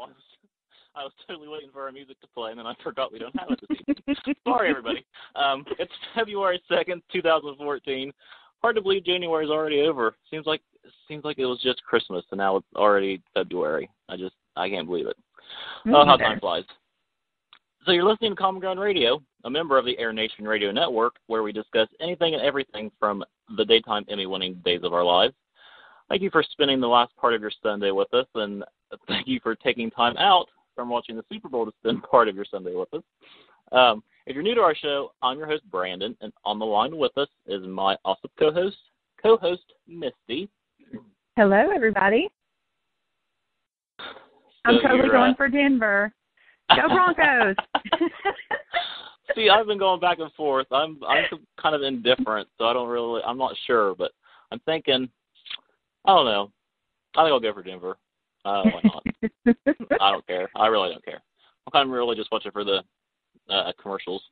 wow. I was totally waiting for our music to play, and then I forgot we don't have it this evening. Sorry, everybody. It's February 2nd, 2014. Hard to believe January is already over. Seems like it was just Christmas, and now it's already February. I can't believe it. Oh, how time flies. So you're listening to Common Ground Radio, a member of the Air Nation Radio Network, where we discuss anything and everything from the daytime Emmy-winning days of our lives. Thank you for spending the last part of your Sunday with us, and thank you for taking time out from watching the Super Bowl to spend part of your Sunday with us. If you're new to our show, I'm your host, Brandon, and on the line with us is my awesome co-host, Misty. Hello, everybody. I'm totally going for Denver. Go Broncos! See, I've been going back and forth. I'm kind of indifferent, so I'm not sure, but I'm thinking, I don't know. I think I'll go for Denver. Why not? I don't care. I really don't care. I'm kind of really just watching for the commercials.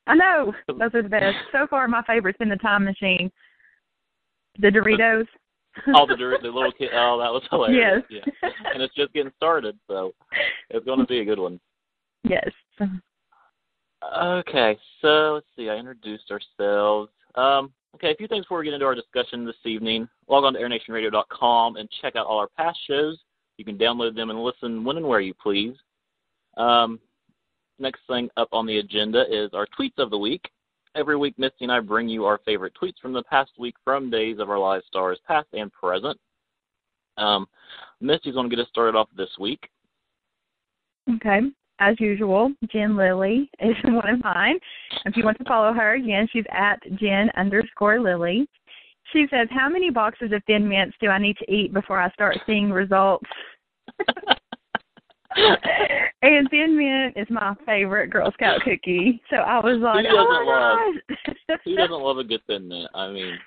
I know. Those are the best. So far, my favorite's been the time machine. The Doritos. Oh, the little kid. Oh, that was hilarious. Yes. Yeah. And it's just getting started, so it's going to be a good one. Yes. Okay, so let's see. I introduced ourselves. Okay, a few things before we get into our discussion this evening. Log on to airnationradio.com and check out all our past shows. You can download them and listen when and where you please. Next thing up on the agenda is our tweets of the week. Every week, Misty and I bring you our favorite tweets from the past week from days of our live stars, past and present. Misty's going to get us started off this week. Okay. As usual, Jen Lilly is one of mine. If you want to follow her, again, she's at Jen_Lilly. She says, how many boxes of Thin Mints do I need to eat before I start seeing results? And Thin Mint is my favorite Girl Scout cookie. So I was like, who doesn't love a good Thin Mint? I mean,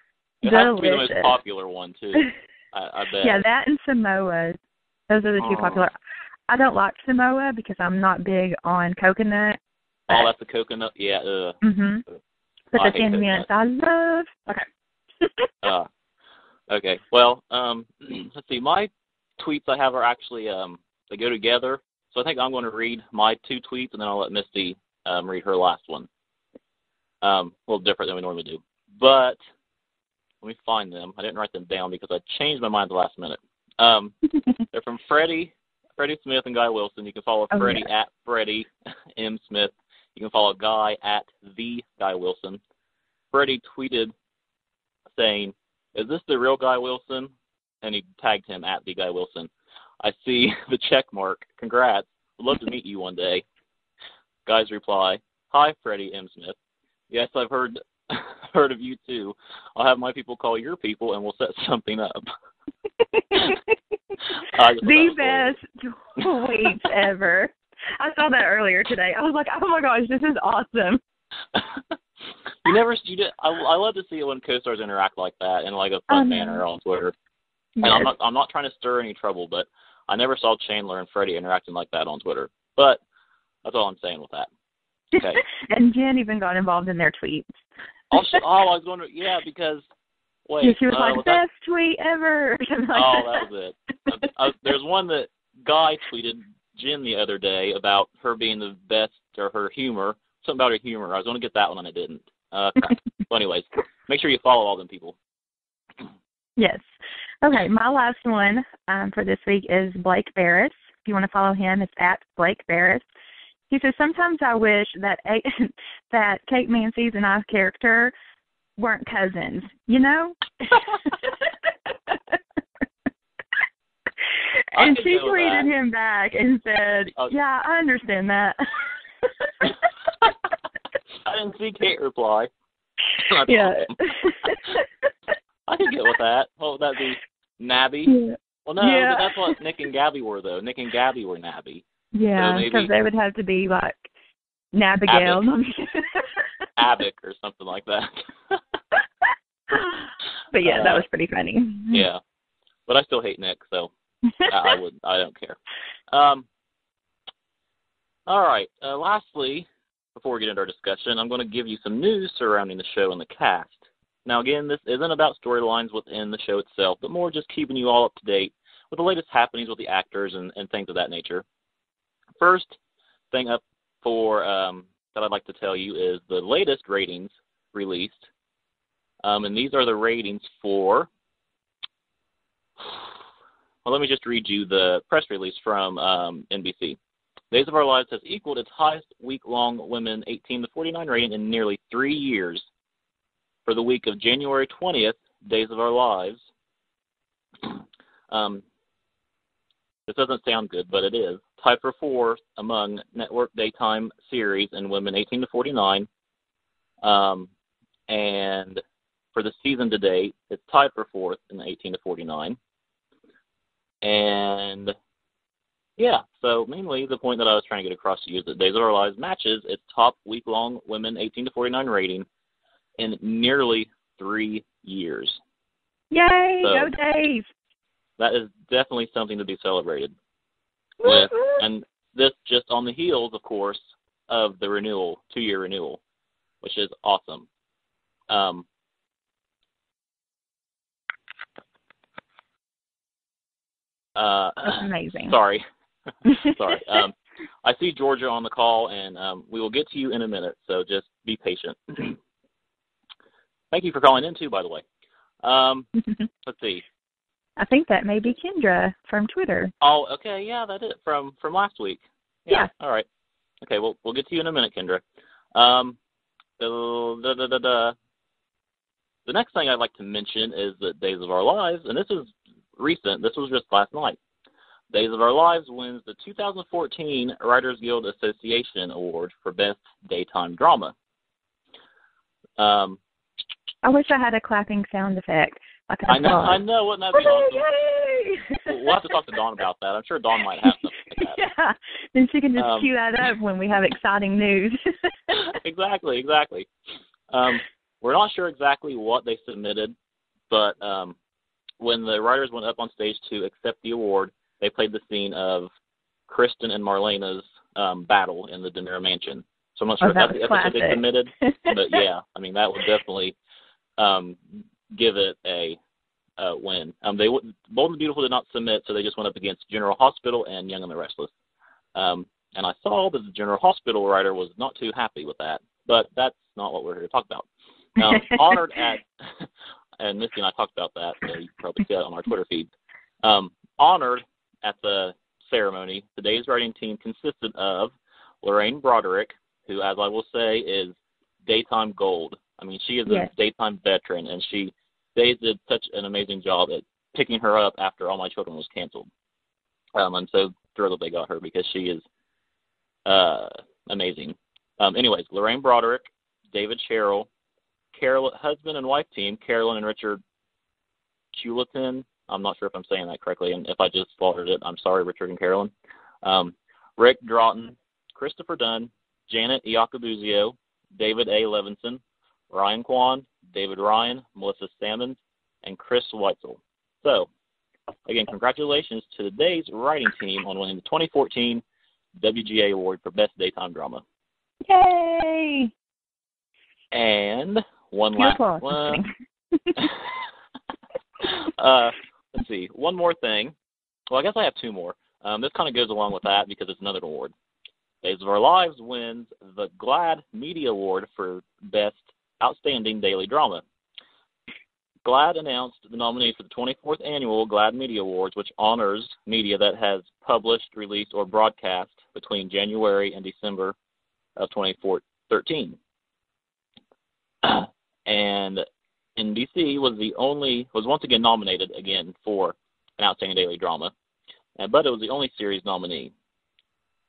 it has to be the most popular one, too. I bet. Yeah, that and Samoa. Those are the two popular. I don't like Samoa because I'm not big on coconut. Oh, that's the coconut? Yeah. Mm-hmm. But the Thin Mints I love. Okay. Okay. Well, let's see. My tweets I have are actually, they go together. So I think I'm going to read my two tweets, and then I'll let Misty read her last one. A little different than we normally do. But let me find them. I didn't write them down because I changed my mind at the last minute. They're from Freddie Smith and Guy Wilson. You can follow Freddie at Freddie M. Smith. You can follow Guy at the Guy Wilson. Freddie tweeted saying, "Is this the real Guy Wilson?" And he tagged him at the Guy Wilson. I see the check mark. Congrats. Would love to meet you one day. Guy's reply, "Hi, Freddie M. Smith. Yes, I've heard of you too. I'll have my people call your people and we'll set something up." The best tweets ever. I saw that earlier today. I was like, oh my gosh, this is awesome. I love to see it when co-stars interact like that in like a fun manner on Twitter. Yes. And I'm not trying to stir any trouble, but I never saw Chandler and Freddie interacting like that on Twitter. But that's all I'm saying with that. Okay. And Jen even got involved in their tweets. I was going to, because, wait. Yeah, she was like, best tweet ever. That was it. There's one that Guy tweeted Jen the other day about her being the best, or her humor, something about her humor. I was going to get that one and I didn't. Well, anyways, make sure you follow all them people. Yes. Okay, my last one for this week is Blake Barris. If you want to follow him, it's at Blake Barris. He says, sometimes I wish that Kate Mancey's and I's character weren't cousins, you know? And she tweeted him back and said, yeah, I understand that. I didn't see Kate reply. Yeah. I can get with that. What would that be? Nabby? Yeah. Well, no, but that's what Nick and Gabby were, though. Nick and Gabby were Nabby. Yeah, because they would have to be like Nabigail. Abic or something like that. But yeah, that was pretty funny. Yeah. But I still hate Nick, so I don't care. All right. Lastly, before we get into our discussion, I'm going to give you some news surrounding the show and the cast. Now, again, this isn't about storylines within the show itself, but more just keeping you all up to date with the latest happenings with the actors and things of that nature. first thing up for that I'd like to tell you is the latest ratings released, and these are the ratings for. Well, let me just read you the press release from NBC. Days of Our Lives has equaled its highest week-long women 18 to 49 rating in nearly 3 years. For the week of January 20th, Days of Our Lives. This doesn't sound good, but it is. Tied for fourth among network daytime series in women 18 to 49. And for the season to date, it's tied for fourth in the 18 to 49. And yeah, so mainly the point that I was trying to get across to you is that Days of Our Lives matches its top week-long women 18 to 49 rating in nearly 3 years. Yay, so go Dave! That is definitely something to be celebrated with, and this just on the heels, of course, of the renewal, 2-year renewal, which is awesome. That's amazing. Sorry. Sorry. I see Georgia on the call, and we will get to you in a minute, so just be patient. Thank you for calling in, too, by the way. Let's see. I think that may be Kendra from Twitter. Oh, okay, yeah, that is from last week. Yeah. All right. Okay, we'll get to you in a minute, Kendra. The next thing I'd like to mention is that Days of Our Lives, and this is recent, this was just last night. Days of Our Lives wins the 2014 Writers Guild Association Award for Best Daytime Drama. I wish I had a clapping sound effect. I know, wouldn't that be awesome? Yay! We'll have to talk to Dawn about that. I'm sure Dawn might have something like that. Yeah, then she can just cue that up when we have exciting news. Exactly. We're not sure exactly what they submitted, but when the writers went up on stage to accept the award, they played the scene of Kristen and Marlena's battle in the DeMera Mansion. So I'm not sure if that's the episode they submitted, but yeah, I mean, that would definitely give it a win. Bold and the Beautiful did not submit, so they just went up against General Hospital and Young and the Restless. And I saw that the General Hospital writer was not too happy with that, but that's not what we're here to talk about. Honored at, and Misty and I talked about that, so you can probably see that on our Twitter feed. Honored at the ceremony, today's writing team consisted of Lorraine Broderick, who, as I will say, is daytime gold. I mean, she is a daytime veteran, and they did such an amazing job at picking her up after All My Children was canceled. I'm so thrilled that they got her because she is amazing. Anyways, Lorraine Broderick, David Sherrill, husband and wife team, Carolyn and Richard Chuleton. I'm not sure if I'm saying that correctly, and if I just slaughtered it, I'm sorry, Richard and Carolyn. Rick Draughton, Christopher Dunn, Janet Iacobuzio, David A. Levinson, Ryan Kwan, David Ryan, Melissa Sammons, and Chris Weitzel. So, again, congratulations to today's writing team on winning the 2014 WGA Award for Best Daytime Drama. Yay! And one last one. Let's see, one more thing. Well, I guess I have two more. This kind of goes along with that because it's another award. Days of Our Lives wins the GLAAD Media Award for Best Outstanding Daily Drama. GLAAD announced the nominees for the 24th Annual GLAAD Media Awards, which honors media that has published, released, or broadcast between January and December of 2013. And NBC was once again nominated again for an Outstanding Daily Drama, but it was the only series nominee.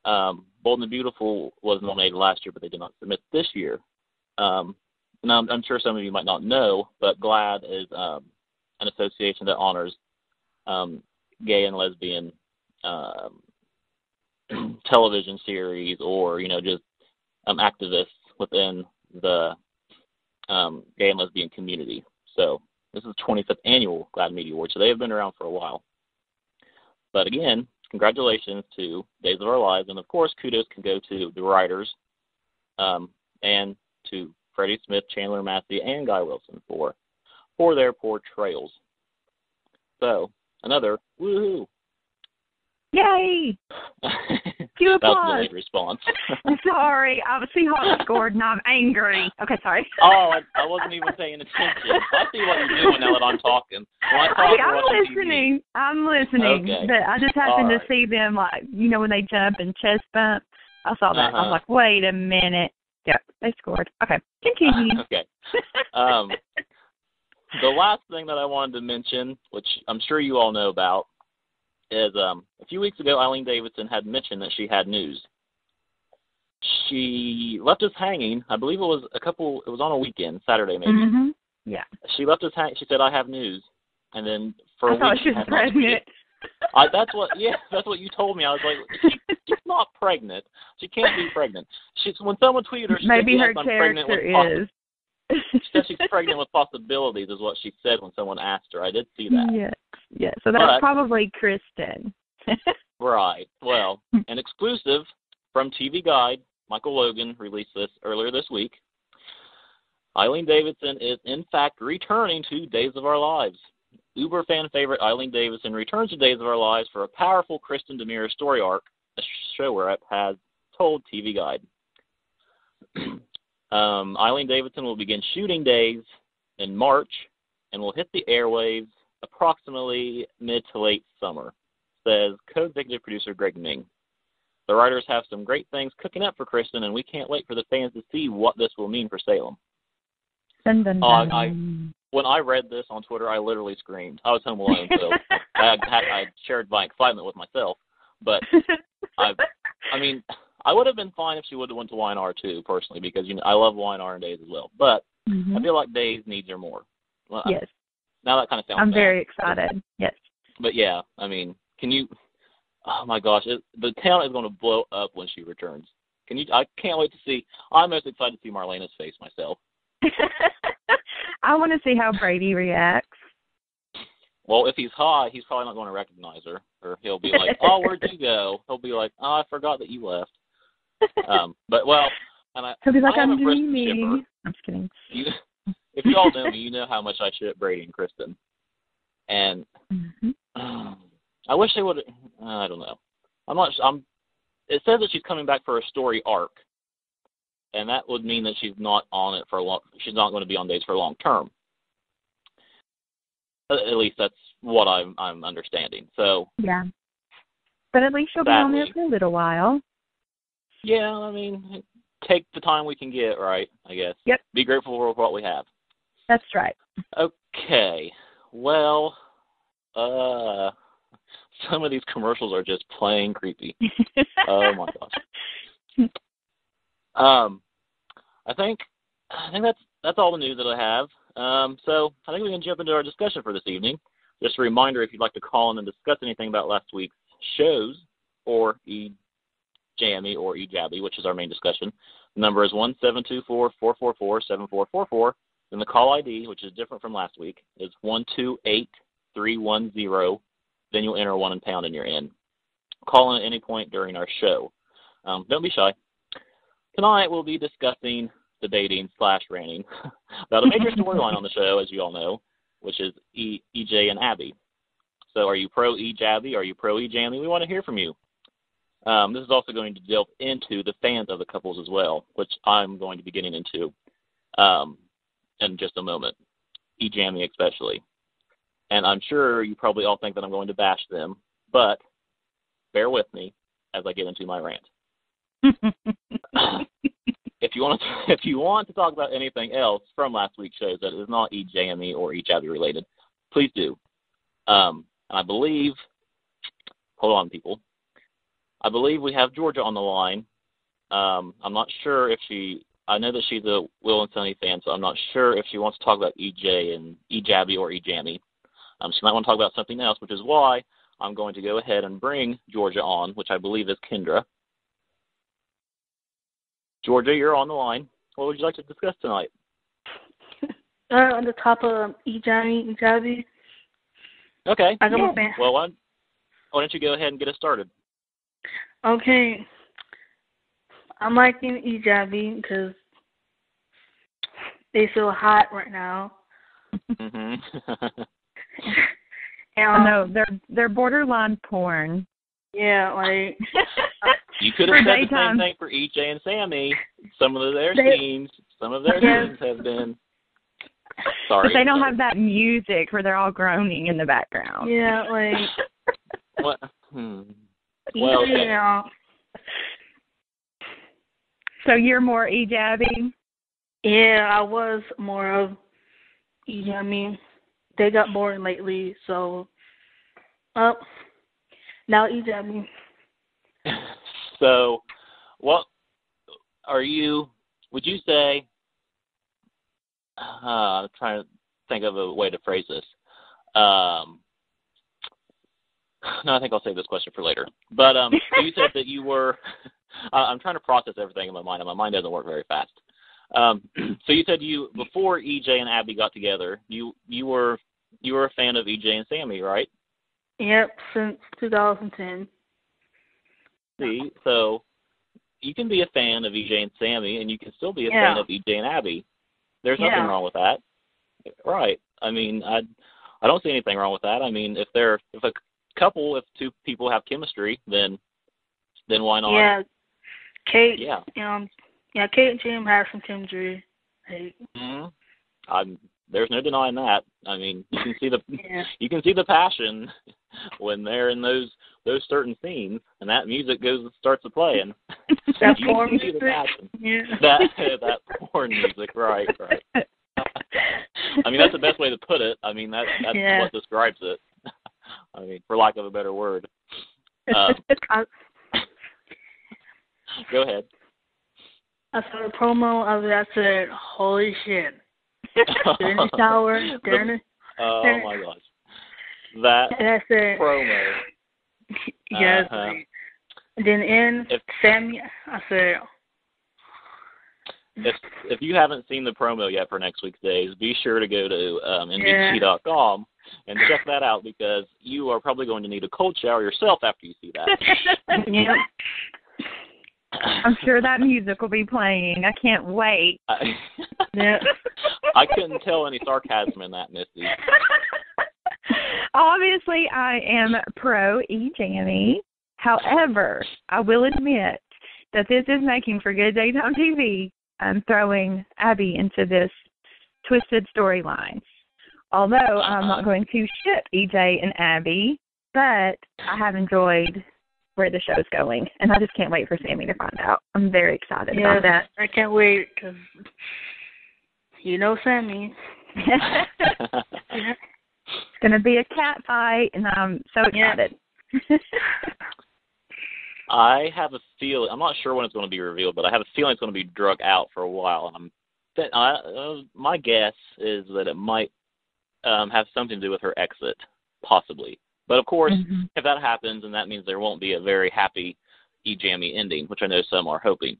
Bold and the Beautiful was nominated last year, but they did not submit this year. And I'm sure some of you might not know, but GLAAD is an association that honors gay and lesbian television series or, just activists within the gay and lesbian community. So this is the 25th Annual GLAAD Media Award, so they have been around for a while. But again, congratulations to Days of Our Lives, and of course, kudos can go to the writers and to Freddie Smith, Chandler Massey, and Guy Wilson for their portrayals. So, another woohoo! Yay! You That was applaud. a delayed response. I'm sorry. I Seahawks scored, and I'm angry. Okay, sorry. Oh, I wasn't even paying attention. I see what you're doing now that I'm talking. When I talk, I'm listening. TV. I'm listening. Okay. But I just happened to see them, like, when they jump and chest bump. I saw that. I was like, wait a minute. Yeah, they scored. Okay, continue. Okay. The last thing that I wanted to mention, which I'm sure you all know about, is a few weeks ago, Eileen Davidson had mentioned that she had news. She left us hanging. I believe it was on a weekend, Saturday maybe. Mm-hmm. Yeah. She left us hanging. She said, I have news. And then for a week, I thought she was pregnant. That's what you told me. I was like, she's not pregnant. She can't be pregnant. When someone tweeted her, she maybe said, her character is. She said she's pregnant with possibilities, is what she said when someone asked her. I did see that. Yeah. So that's probably Kristen. Right. Well, an exclusive from TV Guide, Michael Logan released this earlier this week. Eileen Davidson is, in fact, returning to Days of Our Lives. Uber fan favorite Eileen Davidson returns to Days of Our Lives for a powerful Kristen DeMira story arc, a show rep has told TV Guide. Eileen Davidson will begin shooting days in March and will hit the airwaves approximately mid to late summer, says co-executive producer Greg Ming. The writers have some great things cooking up for Kristen, and we can't wait for the fans to see what this will mean for Salem. Dun, dun, dun. When I read this on Twitter, I literally screamed. I was home alone, so I shared my excitement with myself. But I mean, I would have been fine if she would have went to Y&R too, personally, because I love Y&R and Days as well. But I feel like Days needs her more. Well, yes. Now that kind of sounds I'm bad. very excited. Yes. But yeah, I mean, can you? Oh my gosh, the town is going to blow up when she returns. I can't wait to see. I'm most excited to see Marlena's face myself. I want to see how Brady reacts. Well, if he's high, he's probably not going to recognize her, or he'll be like, "Oh, where'd you go?" He'll be like, "Oh, I forgot that you left." But well, and he'll be like, I'm dreaming. I'm just kidding. If you all know me, you know how much I ship Brady and Kristen, and I wish they would. I don't know. It says that she's coming back for a story arc, and that would mean that she's not on it for long. She's not going to be on Days for long term. At least that's what I'm understanding. So yeah, but at least she'll be on there for a little while. Yeah, I mean, take the time we can get, right? I guess. Yep. Be grateful for what we have. That's right. Okay. Well, some of these commercials are just plain creepy. Oh my gosh. I think that's all the news that I have. So I think we can jump into our discussion for this evening. Just a reminder, if you'd like to call in and discuss anything about last week's shows or EJami or EJabby, which is our main discussion, the number is 1-724-444-7444. And the call ID, which is different from last week, is 128310. Then you'll enter 1 and pound and you're in. Call in at any point during our show. Don't be shy. Tonight we'll be discussing, debating / ranting about a major storyline on the show, as you all know, which is EJ and Abby. So are you pro EJabby? Are you pro EJami? We want to hear from you. This is also going to delve into the fans of the couples as well, which I'm going to be getting into in just a moment, EJami especially. And I'm sure you probably all think that I'm going to bash them, but bear with me as I get into my rant. If you want to talk about anything else from last week's shows that is not EJami or EJabby related, please do. I believe, hold on, people. I believe we have Georgia on the line. I'm not sure if I know that she's a Will and Sonny fan, so I'm not sure if she wants to talk about EJ and EJabby or EJami. She might want to talk about something else, which is why I'm going to go ahead and bring Georgia on, which I believe is Kendra. Georgia, you're on the line. What would you like to discuss tonight? On the top of EJami, EJabby. Okay. Yeah. Well, why don't you go ahead and get us started? Okay. I'm liking EJabby because they feel hot right now. No, they're borderline porn. Yeah, like You could have said the same thing for EJ and Sammy. Some of their scenes have been. Sorry. But they don't have that music where they're all groaning in the background. Yeah, like. What? Well, yeah. So you're more EJabby? Yeah, I was more of EJami. They got boring lately, so now EJami. So, what are you? Would you say? I'm trying to think of a way to phrase this. No, I think I'll save this question for later. But so you said that you were. I'm trying to process everything in my mind, and my mind doesn't work very fast. So you said before EJ and Abby got together, you were a fan of EJ and Sammy, right? Yep, since 2010. See, so you can be a fan of EJ and Sammy, and you can still be a fan of EJ and Abby. There's nothing wrong with that, right? I mean, I don't see anything wrong with that. I mean, if two people have chemistry, then why not? Yeah, Kate. Yeah. Kate and Jim have some chemistry. Hey. There's no denying that. I mean, you can see the passion when they're in those certain scenes, and that music starts to play, and that you porn can see music. the passion. Yeah. That porn music, right. I mean, that's the best way to put it. I mean, that's what describes it. I mean, for lack of a better word. Go ahead. I saw the promo of that. I said, "Holy shit!" In the shower, oh my gosh, that promo. Yes. And then Sammy, I said, if you haven't seen the promo yet for next week's days, be sure to go to NBC.com and check that out, because you are probably going to need a cold shower yourself after you see that. Yep. I'm sure that music will be playing. I can't wait. I couldn't tell any sarcasm in that, Misty. Obviously, I am pro EJami. However, I will admit that this is making for good daytime TV. I'm throwing Abby into this twisted storyline. Although I'm not going to ship EJ and Abby, but I have enjoyed where the show's going, and I just can't wait for Sammy to find out. I'm very excited about that. I can't wait, because Sammy. It's going to be a cat fight, and I'm so excited. I have a feeling, I'm not sure when it's going to be revealed, but I have a feeling it's going to be drug out for a while, and my guess is that it might have something to do with her exit, possibly. But, of course, if that happens, then that means there won't be a very happy EJami ending, which I know some are hoping.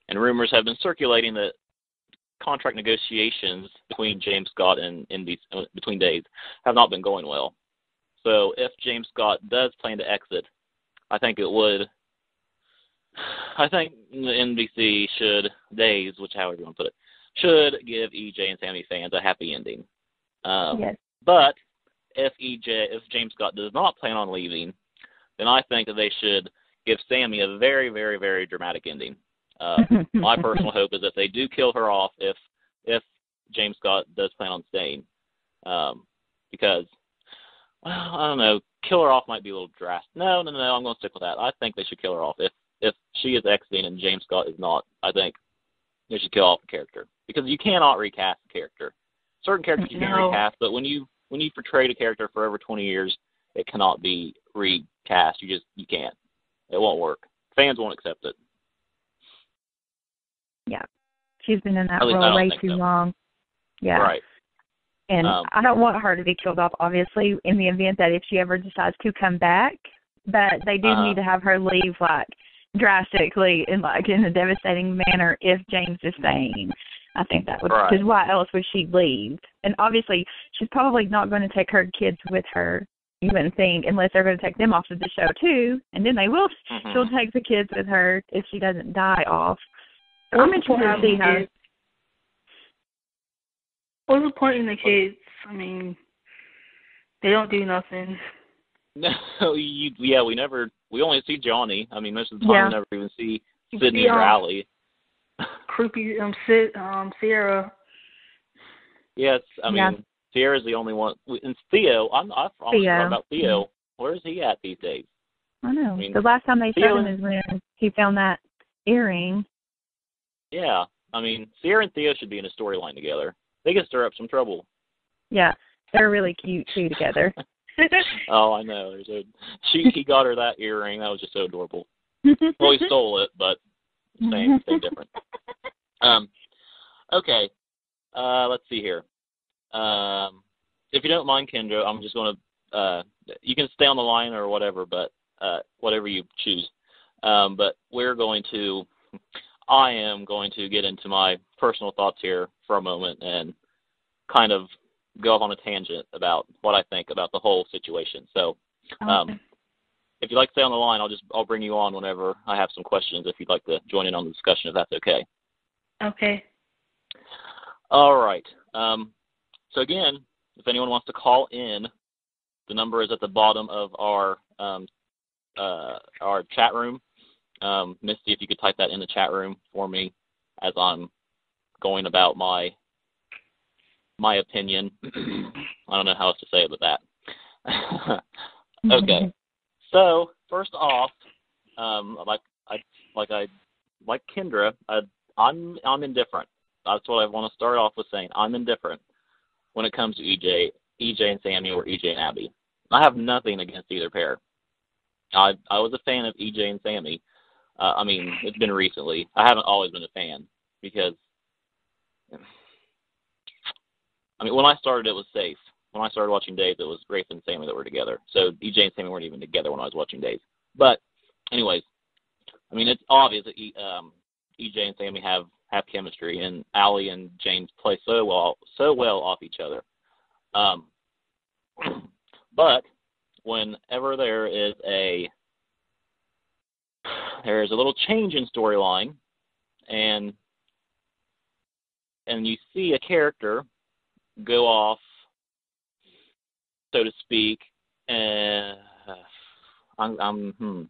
And rumors have been circulating that contract negotiations between James Scott and between days have not been going well. So if James Scott does plan to exit, I think the NBC days, however you want to put it, should give EJ and Sammy fans a happy ending. Yes. But if James Scott does not plan on leaving, then I think that they should give Sammy a very, very, very dramatic ending. My personal hope is that they do kill her off if James Scott does plan on staying. Because, well, I don't know, kill her off might be a little drastic. No, I'm going to stick with that. I think they should kill her off. If she is exiting and James Scott is not, I think they should kill off the character. Because you cannot recast the character. Certain characters you can recast, but when you portrayed a character for over 20 years, it cannot be recast. You can't. It won't work. Fans won't accept it. Yeah. She's been in that role way too long. Yeah. Right. And I don't want her to be killed off, obviously, in the event that if she ever decides to come back. But they do need to have her leave, drastically in a devastating manner if James is staying. I think that would, because why else would she leave? And obviously, she's probably not going to take her kids with her, you wouldn't think, unless they're going to take them off of the show, too. And then they will, she'll take the kids with her if she doesn't die off. So I'm interested to see her. What's the point in the kids? I mean, they don't do nothing. No, we never we only see Johnny. I mean, most of the time we never even see Sydney or Allie. Creepy Sierra. Yes, I mean, Sierra's the only one. And Theo, I've almost forgot about Theo. Where's he at these days? I know. The last time they showed him is when he found that earring. Yeah. I mean, Sierra and Theo should be in a storyline together. They can stir up some trouble. Yeah. They're really cute, too, together. Oh, I know. He got her that earring. That was just so adorable. Well, he stole it, but same difference. Okay. Let's see here. If you don't mind, Kendra, I'm just going to, you can stay on the line or whatever, but whatever you choose. But I am going to get into my personal thoughts here for a moment and kind of go off on a tangent about what I think about the whole situation. So, if you'd like to stay on the line, I'll bring you on whenever I have some questions. If you'd like to join in on the discussion, if that's okay. Okay. All right. So again, if anyone wants to call in, the number is at the bottom of our chat room. Misty, if you could type that in the chat room for me as I'm going about my opinion. I don't know how else to say it but that. Okay. So first off, like Kendra, I'm indifferent. That's what I want to start off with saying. I'm indifferent when it comes to EJ and Sammy or EJ and Abby. I have nothing against either pair. I was a fan of EJ and Sammy. I mean, it's been recently. I haven't always been a fan because, I mean, when I started, it was safe. When I started watching Days, it was Grace and Sammy that were together. So EJ and Sammy weren't even together when I was watching Days. But, anyways, I mean, it's obvious that EJ and Sammy have chemistry, and Allie and James play so well off each other. But whenever there is a little change in storyline, and you see a character go off, so to speak, and I'm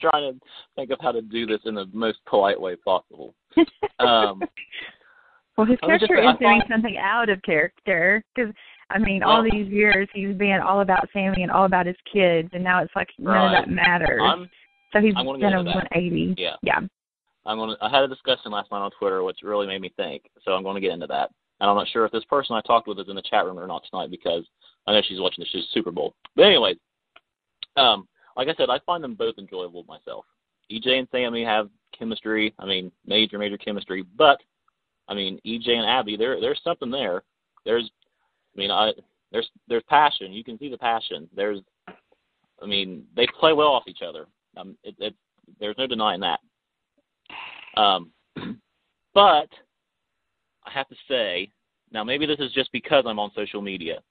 trying to think of how to do this in the most polite way possible. Well, his character is doing something out of character, because, I mean, all these years he's been all about Sammy and all about his kids, and now it's like none of that matters. So he's done a 180. Yeah. I had a discussion last night on Twitter, which really made me think, so I'm going to get into that. And I'm not sure if this person I talked with is in the chat room or not tonight, because I know she's watching the Super Bowl. But anyways, like I said, I find them both enjoyable myself. EJ and Sammy have chemistry. I mean, major chemistry. But I mean, EJ and Abby, there's something there. There's passion. You can see the passion. They play well off each other. There's no denying that. But I have to say, now maybe this is just because I'm on social media,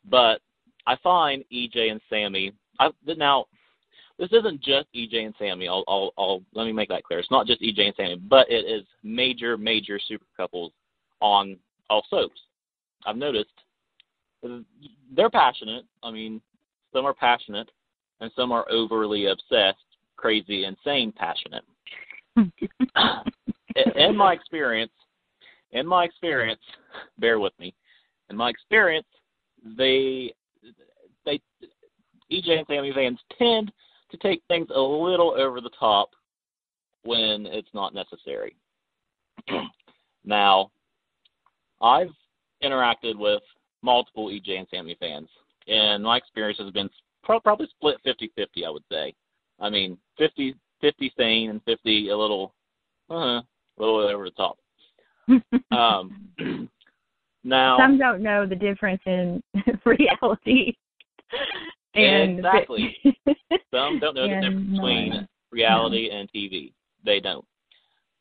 but I find EJ and Sammy. Now, this isn't just EJ and Sammy. I'll let me make that clear. It's not just EJ and Sammy, but it is major super couples on all soaps. I've noticed they're passionate. I mean, some are passionate, and some are overly obsessed, crazy, insane passionate. In my experience, bear with me. In my experience, EJ and Sammy fans tend to take things a little over the top when it's not necessary. Now, I've interacted with multiple EJ and Sammy fans, and my experience has been probably split 50-50, I would say. I mean, 50 sane and 50 a little over the top. Now, some don't know the difference in reality. Exactly. Some don't know the difference between reality and TV. They don't.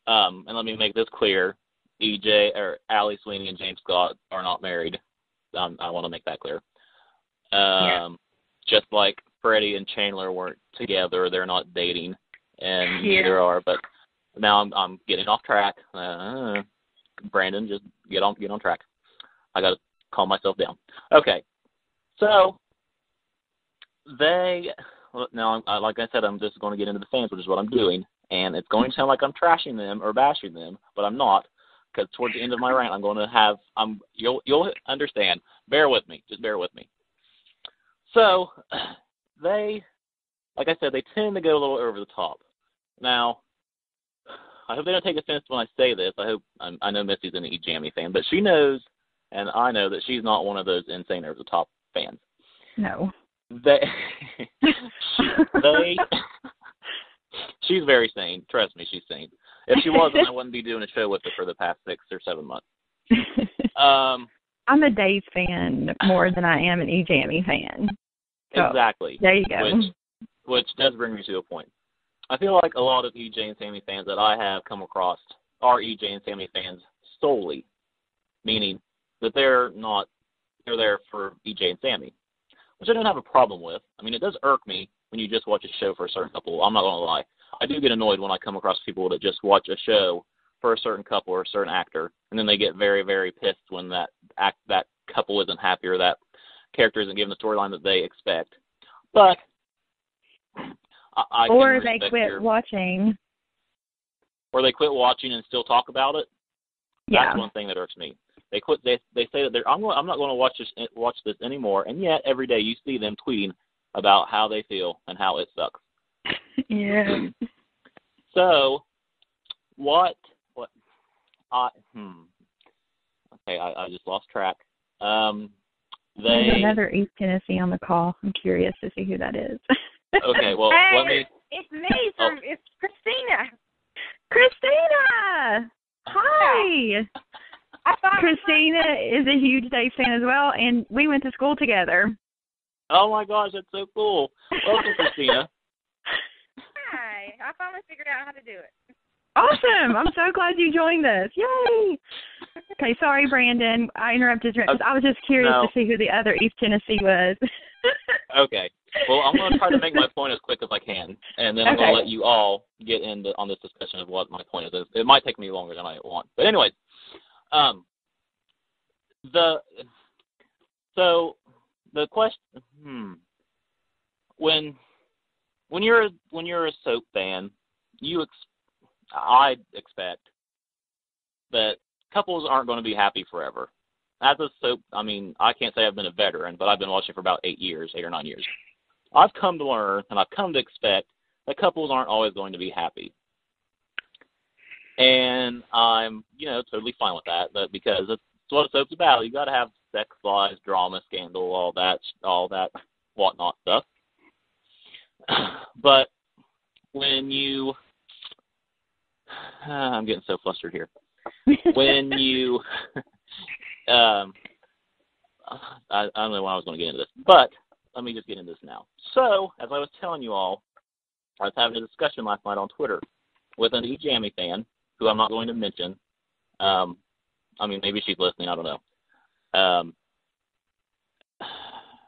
And let me make this clear: EJ or Allie Sweeney and James Scott are not married. I want to make that clear. Just like Freddie and Chandler weren't together, they're not dating, and neither are. But now I'm getting off track. Brandon, just get on track. I got to calm myself down. Okay, so Now, like I said, I'm just going to get into the fans, which is what I'm doing, and it's going to sound like I'm trashing them or bashing them, but I'm not, because towards the end of my rant, I'm going to have, you'll understand. Bear with me. Just bear with me. So, like I said, they tend to go a little over the top. Now, I hope they don't take offense when I say this. I know Misty's an EJami fan, but she knows, and I know that she's not one of those insane over the top fans. No. She's very sane. Trust me, she's sane. If she wasn't, I wouldn't be doing a show with her for the past 6 or 7 months. I'm a Days fan more than I am an EJami fan. So, exactly. There you go. Which does bring me to a point. I feel like a lot of EJ and Sammy fans that I have come across are EJ and Sammy fans solely, meaning that they're there for EJ and Sammy, which I don't have a problem with. I mean, it does irk me when you just watch a show for a certain couple. I'm not going to lie. I do get annoyed when I come across people that just watch a show for a certain couple or a certain actor, and then they get very, very pissed when that couple isn't happy or that character isn't given the storyline that they expect. But or they quit watching. Or they quit watching and still talk about it. Yeah. That's one thing that irks me. They quit. They say that I'm not going to watch this anymore, and yet every day you see them tweeting about how they feel and how it sucks. Yeah. So, Okay, I just lost track. There's another East Tennessee on the call. I'm curious to see who that is. Okay, well, It's me it's Christina. Christina! Hi! Christina is a huge Dave fan as well, and we went to school together. Oh my gosh, that's so cool. Welcome, Christina. Hi. I finally figured out how to do it. Awesome. I'm so glad you joined us. Yay! Okay, sorry, Brandon. I interrupted you. I was just curious to see who the other East Tennessee was. Okay. Well, I'm going to try to make my point as quick as I can, and then I'm going to let you all get into on this discussion of what my point is. It might take me longer than I want. But anyways, the question, when you're a soap fan, I expect that couples aren't going to be happy forever. As a soap, I mean, I can't say I've been a veteran, but I've been watching for about 8 or 9 years. I've come to learn, and I've come to expect that couples aren't always going to be happy. And I'm, totally fine with that, because that's what a soap's about. You got to have sex, lies, drama, scandal, all that whatnot stuff. But when you, I'm getting so flustered here. When you, I don't know when I was going to get into this, but let me just get into this now. So, as I was telling you all, I was having a discussion last night on Twitter with an EJami fan, who I'm not going to mention. Maybe she's listening, I don't know.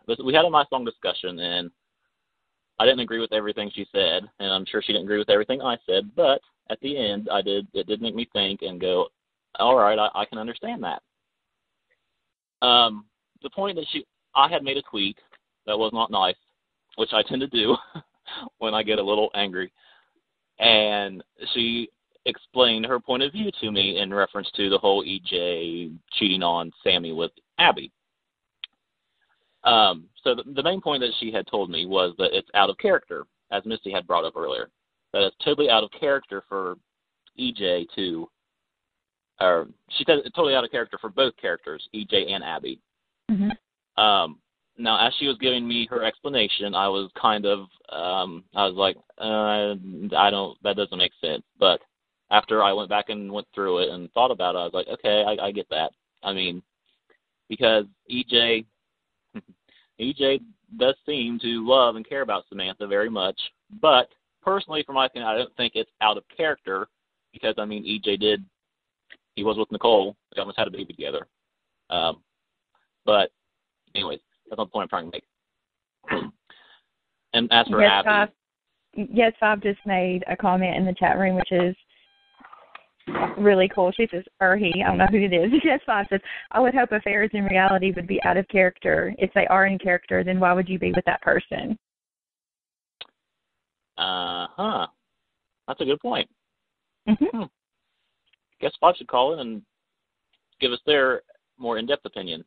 But we had a nice long discussion, and I didn't agree with everything she said, and I'm sure she didn't agree with everything I said, but at the end, it did make me think and go, all right, I can understand that. The point that I had made a tweet that was not nice, which I tend to do when I get a little angry, and she explained her point of view to me in reference to the whole EJ cheating on Sammy with Abby. So the main point that she had told me was that it's out of character, as Misty had brought up earlier, that it's totally out of character for EJ she said it's totally out of character for both characters, EJ and Abby. Mm-hmm. Now, as she was giving me her explanation, I was kind of, that doesn't make sense. But after I went back and went through it and thought about it, I was like, okay, I get that. I mean, because EJ does seem to love and care about Samantha very much. But personally, for my opinion, I don't think it's out of character because, EJ he was with Nicole. They almost had a baby together. But anyways, that's not the point I'm trying to make. And as for Abby. Yes, Bob just made a comment in the chat room, which is really cool. She says, or he, I don't know who it is. Yes, Bob says, I would hope affairs in reality would be out of character. If they are in character, then why would you be with that person? That's a good point. Mm-hmm. Guess Bob should call in and give us their more in-depth opinion.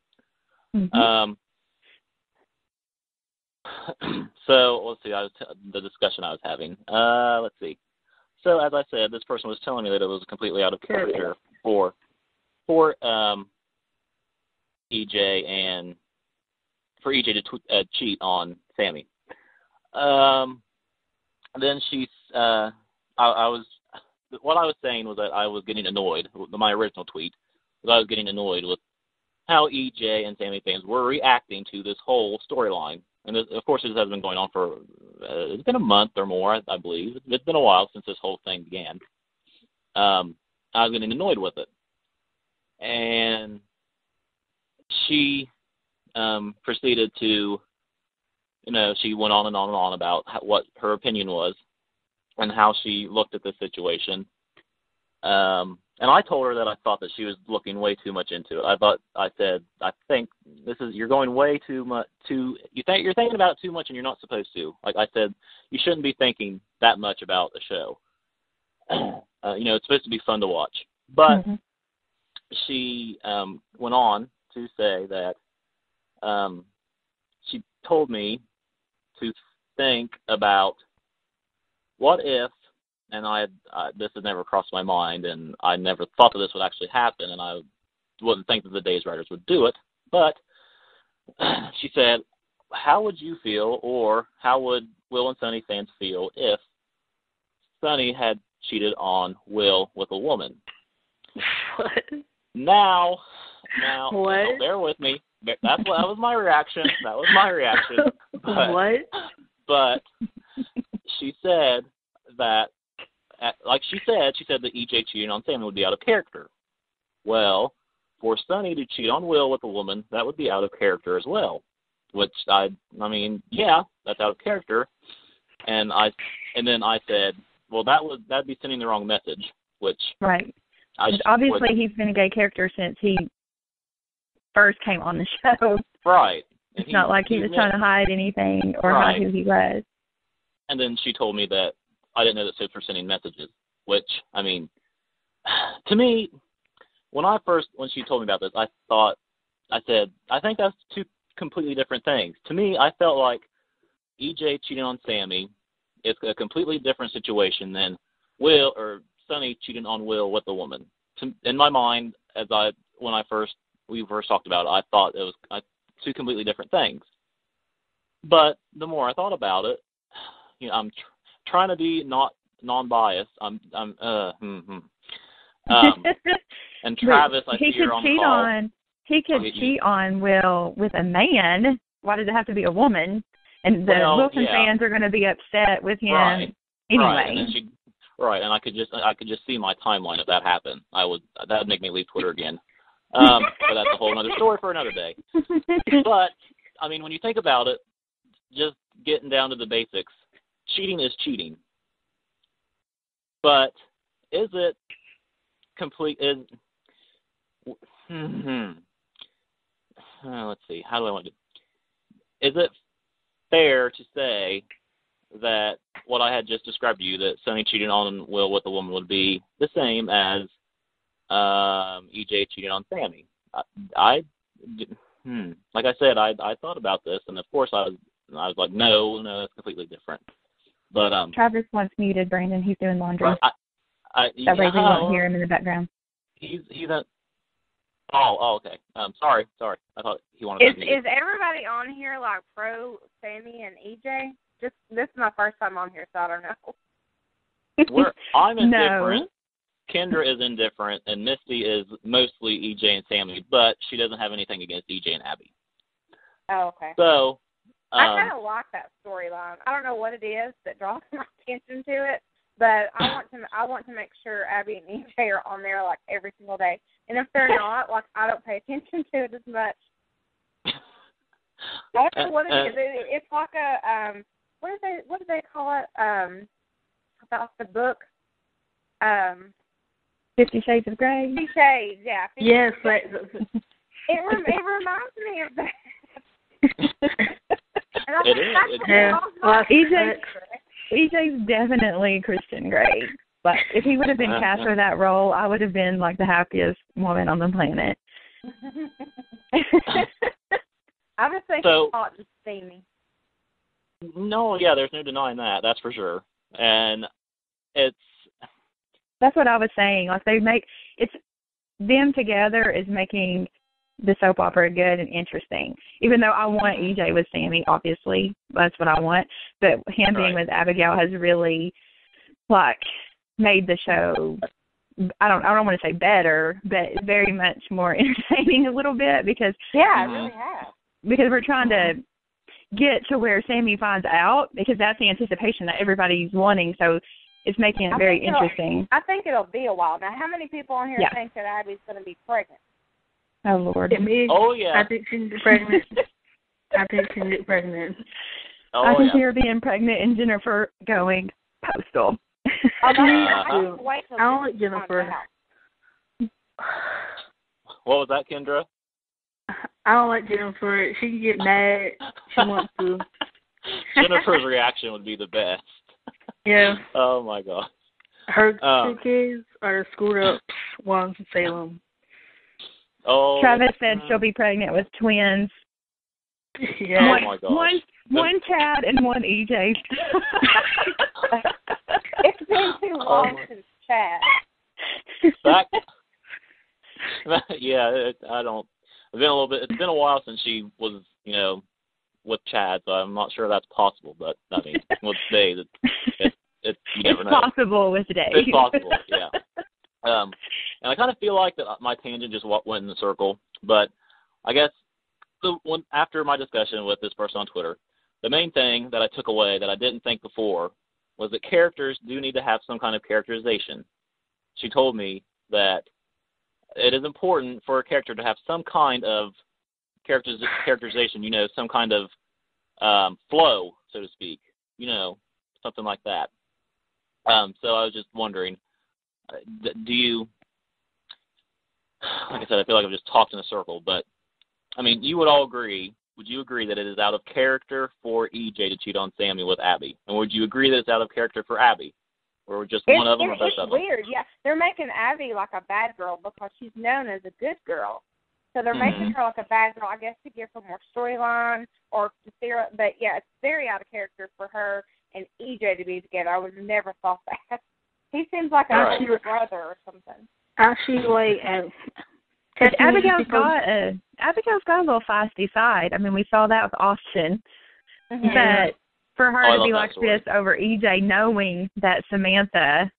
Mm-hmm. So let's see. The discussion I was having. Let's see. So as I said, this person was telling me that it was completely out of character for EJ and for EJ to cheat on Sammy. Then what I was saying was that I was getting annoyed. My original tweet was I was getting annoyed with how EJ and Sammy fans were reacting to this whole storyline. And this, of course, this has been going on for it's been a month or more, I believe. It's been a while since this whole thing began. I was getting annoyed with it, and she proceeded to, she went on and on and on about what her opinion was and how she looked at the situation. And I told her that I thought that she was looking way too much into it. I think you're going way too much you're thinking about it too much and you're not supposed to. Like I said, you shouldn't be thinking that much about a show. It's supposed to be fun to watch. But she went on to say that she told me to think about what if, and this had never crossed my mind, and I never thought that this would actually happen, and I wouldn't think that the Days writers would do it, but she said, how would you feel, or how would Will and Sonny fans feel if Sonny had cheated on Will with a woman? What? Now, what? Bear with me. That was my reaction. But she said that, she said that EJ cheating on Sammy would be out of character. Well, for Sonny to cheat on Will with a woman, that would be out of character as well. Which that's out of character. And then I said, well, that'd be sending the wrong message. Which right. Obviously, he's been a gay character since he first came on the show. Right. It's not like he was trying to hide anything or hide who he was. And then she told me that I didn't know that ships were sending messages, which, to me, when she told me about this, I said, I think that's two completely different things. To me, I felt like EJ cheating on Sammy is a completely different situation than Will or Sonny cheating on Will with a woman. In my mind, when we first talked about it, I thought it was two completely different things. But the more I thought about it, I'm trying to be not non-biased. And Travis, I see you're on the call. He could cheat on Will with a man. Why does it have to be a woman? And the Wilson fans are going to be upset with him anyway. Right, and I could just see my timeline if that happened. That would make me leave Twitter again. But that's a whole other story for another day. But when you think about it, just getting down to the basics, cheating is cheating. But is it complete? Let's see. How do I want to? Is it fair to say that what I had just described to you, that Sonny cheating on Will with a woman, would be the same as EJ cheating on Sammy? Like I said, I thought about this, and of course I was like, no, it's completely different. But Travis wants muted, Brandon. He's doing laundry. That way we won't hear him in the background. He's a. Oh, okay. Sorry. I thought he wanted. Is everybody on here like pro Sammy and EJ? This is my first time on here, so I don't know. I'm indifferent. Kendra is indifferent, and Misty is mostly EJ and Sammy, but she doesn't have anything against EJ and Abby. Oh, okay. So I kind of like that storyline. I don't know what it is that draws my attention to it, but I want to make sure Abby and EJ are on there like every single day. And if they're not, like I don't pay attention to it as much. I don't know what it is. It's like a what do they call it? About the book. 50 Shades of Grey. 50 Shades, yeah. 50 yes, Shades. It reminds me of that. And I think that's EJ's definitely Christian Grey. But if he would have been cast for that role, I would have been like the happiest woman on the planet. I was thinking hot to see me. No, yeah, there's no denying that. That's for sure. And that's what I was saying. Like it's them together is making the soap opera good and interesting. Even though I want EJ with Sammy, obviously, that's what I want. But him being with Abigail has really made the show. I don't want to say better, but very much more entertaining a little bit because it really has. Because we're trying to get to where Sammy finds out because that's the anticipation that everybody's wanting. So it's making it very interesting. I think it'll be a while. Now, how many people on here think that Abby's going to be pregnant? Oh, Lord. Me, oh, yeah. I think she'll get pregnant. I think she'll get pregnant. Oh, I can see her being pregnant and Jennifer going postal. I don't like Jennifer. What was that, Kendra? I don't like Jennifer. She can get mad. She wants to. Jennifer's reaction would be the best. Yeah. Oh, my God. Her two kids are the screwed up ones in Salem. Oh. Travis said she'll be pregnant with twins. Yeah. Oh, my God. One Chad and one EJ. It's been too long since Chad. It's been a while since she was, with Chad, so I'm not sure that's possible. But I mean, with Dave, it's you never know. It's possible with Dave. It's possible, yeah. And I kind of feel like that my tangent just went in the circle, but I guess after my discussion with this person on Twitter, the main thing that I took away that I didn't think before was that characters do need to have some kind of characterization. She told me that it is important for a character to have some kind of characterization, some kind of flow, so to speak, something like that. So I was just wondering, do you, like I said, I feel like I've just talked in a circle, but, I mean, would you agree that it is out of character for EJ to cheat on Sammy with Abby? And would you agree that it's out of character for Abby? Or just one of them or both of them? It's weird, yeah. They're making Abby like a bad girl because she's known as a good girl. So they're making her like a bad girl, I guess, to give her more storyline or to see her. But, yeah, it's very out of character for her and EJ to be together. I would have never thought that. He seems like a brother or something. Actually, Abigail's got a little feisty side. I mean, we saw that with Austin. Mm-hmm. But for her to be like this over EJ, knowing that Samantha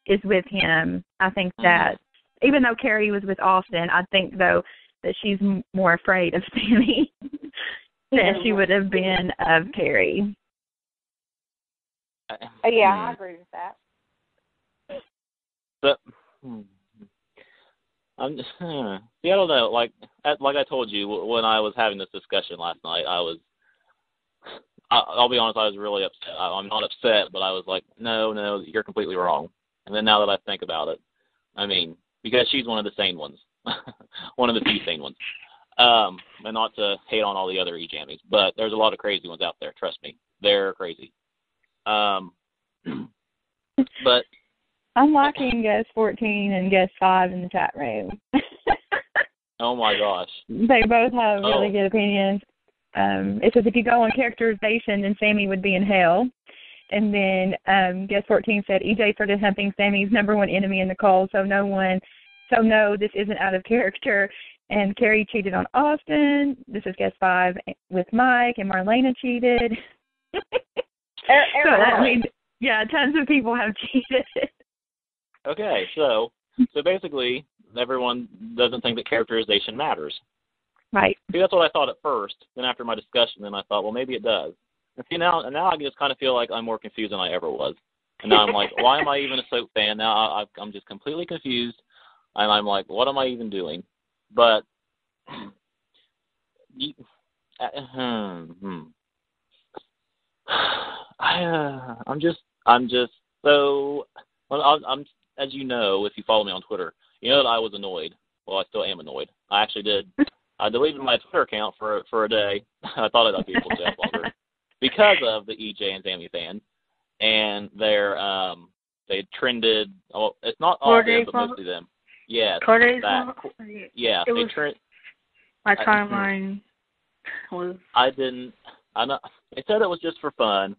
is with him, I think that even though Carrie was with Austin, I think, though, that she's more afraid of Sammy than she would have been of Carrie. Yeah, I agree with that. But I don't know. Like I told you when I was having this discussion last night, I'll be honest, I was really upset. I'm not upset, but I was like, no, you're completely wrong. And then now that I think about it, I mean, because she's one of the sane ones, one of the few sane ones. And not to hate on all the other EJamis, but there's a lot of crazy ones out there. Trust me, they're crazy. But I'm liking guest 14 and guest 5 in the chat room. Oh my gosh. They both have really good opinions. It says if you go on characterization, then Sammy would be in hell. And then guest 14 said EJ started humping Sammy's number one enemy in the cold, so no, this isn't out of character. And Carrie cheated on Austin. This is guest 5 with Mike, and Marlena cheated. So that means, tons of people have cheated. Okay, so basically everyone doesn't think that characterization matters. Right. See, that's what I thought at first. Then after my discussion, then I thought, well, maybe it does. And see, now I just kind of feel like I'm more confused than I ever was. And now I'm like, why am I even a soap fan? Now I'm just completely confused. And I'm like, what am I even doing? But I'm just so. Well, I'm as you know, if you follow me on Twitter, you know that I was annoyed. Well, I still am annoyed. I actually did. I deleted my Twitter account for a day. I thought I'd be able to stay up longer because of the EJ and Sammy fans. and they trended. Oh, it's not all of them, but mostly them. Yeah, that. Yeah, they my timeline was. I know. They said it was just for fun.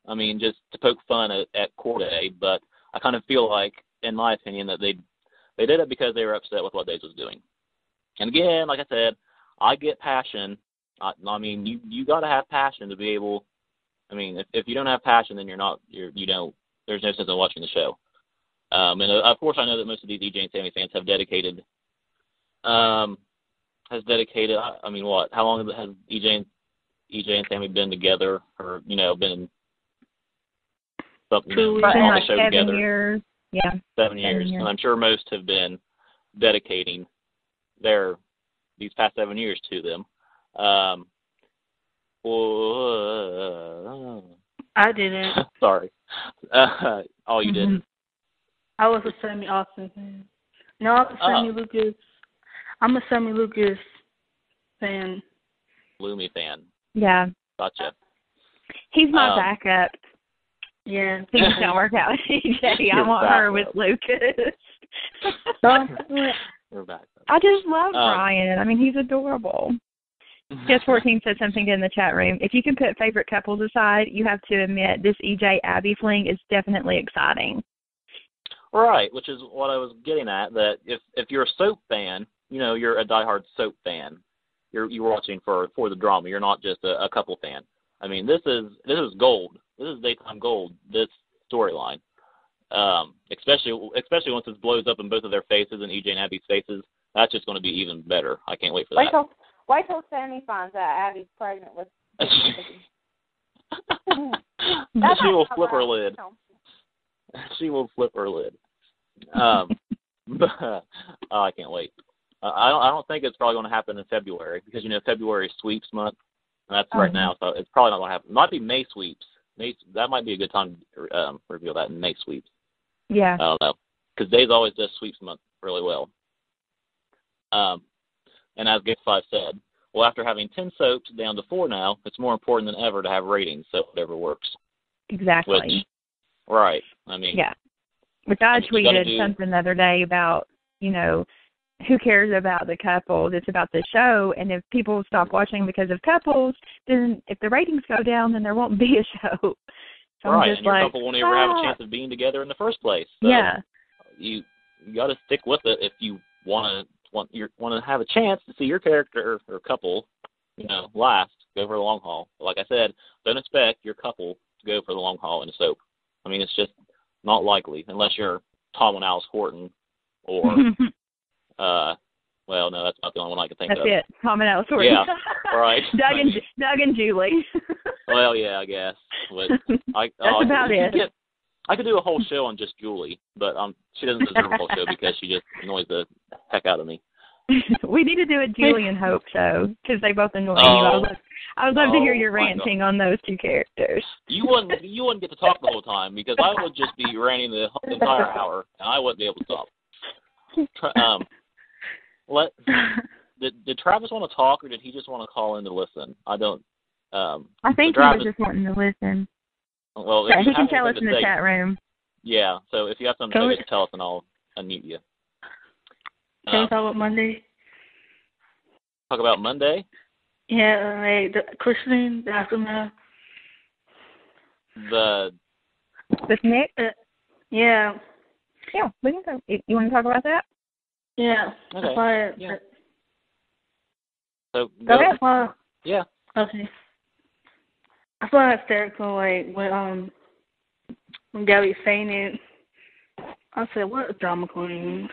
I mean, just to poke fun at Corday, but I kind of feel like, in my opinion, that they did it because they were upset with what Days was doing. And again, like I said, I get passion. I mean, you got to have passion to be able. I mean, if you don't have passion, then you don't. There's no sense in watching the show. And of course, I know that most of these EJ and Sammy fans have dedicated. I mean, what? How long has EJ and Sammy been together, or been something on the show 7 together? Years. Yeah. 7 years. And I'm sure most have been dedicating these past 7 years to them. I didn't. Sorry. Oh, you didn't? I was a Sammy Austin fan. No, I'm a Sammy Lucas. I'm a Sammy Lucas fan. Loomy fan. Yeah. Gotcha. He's my backup. Yeah. Things don't work out with EJ. I want her with Lucas. We're back. I just love Brian. I mean, he's adorable. Just 14 said something in the chat room. If you can put favorite couples aside, you have to admit this EJabby fling is definitely exciting. Right, which is what I was getting at. That if you're a soap fan, you're a diehard soap fan. You're watching for the drama. You're not just a couple fan. I mean, this is gold. This is daytime gold. This storyline, especially once it blows up in both of their faces and EJ and Abby's faces. That's just going to be even better. I can't wait for that. Wait till Sammy finds out Abby's pregnant with. She will flip her lid. She will flip her lid. But, I can't wait. I don't think it's probably going to happen in February because February is sweeps month, and that's right now, so it's probably not going to happen. It might be May sweeps. That might be a good time to reveal that in May sweeps. Yeah. I don't know, because Days always does sweeps month really well. And as Gift 5 said, well, after having 10 soaps down to 4 now, it's more important than ever to have ratings, so whatever works. Exactly. Right. I mean. Yeah. Which I tweeted something the other day about, who cares about the couples? It's about the show. And if people stop watching because of couples, then if the ratings go down, then there won't be a show. So right. And your couple won't ever have a chance of being together in the first place. So yeah. You got to stick with it if you want to have a chance to see your character or couple, last, go for the long haul. But like I said, don't expect your couple to go for the long haul in a soap. I mean, it's just not likely unless you're Tom and Alice Horton or, well, no, that's not the only one I can think of. That's it, Tom and Alice Horton. Yeah, right. Doug and Julie. Well, yeah, I guess. But that's about it. I could do a whole show on just Julie, but she doesn't deserve a whole show because she just annoys the heck out of me. We need to do a Julie and Hope show because they both annoy you. I would love to hear your ranting on those two characters. You wouldn't get to talk the whole time because I would just be ranting the entire hour, and I wouldn't be able to stop. Did Travis want to talk, or did he just want to call in to listen? I don't. I think he was just wanting to listen. Well, yeah, he can tell us in the chat room. Yeah, so if you have something to tell us, and I'll unmute you. Can we talk about Monday? Talk about Monday? Yeah, the christening, the aftermath. With Nick? Yeah. Yeah, we can talk. You want to talk about that? Yeah. Okay. Yeah. So go ahead. Yeah. Okay. I find it hysterical, like when Gabby fainted. I said, "What a drama queen."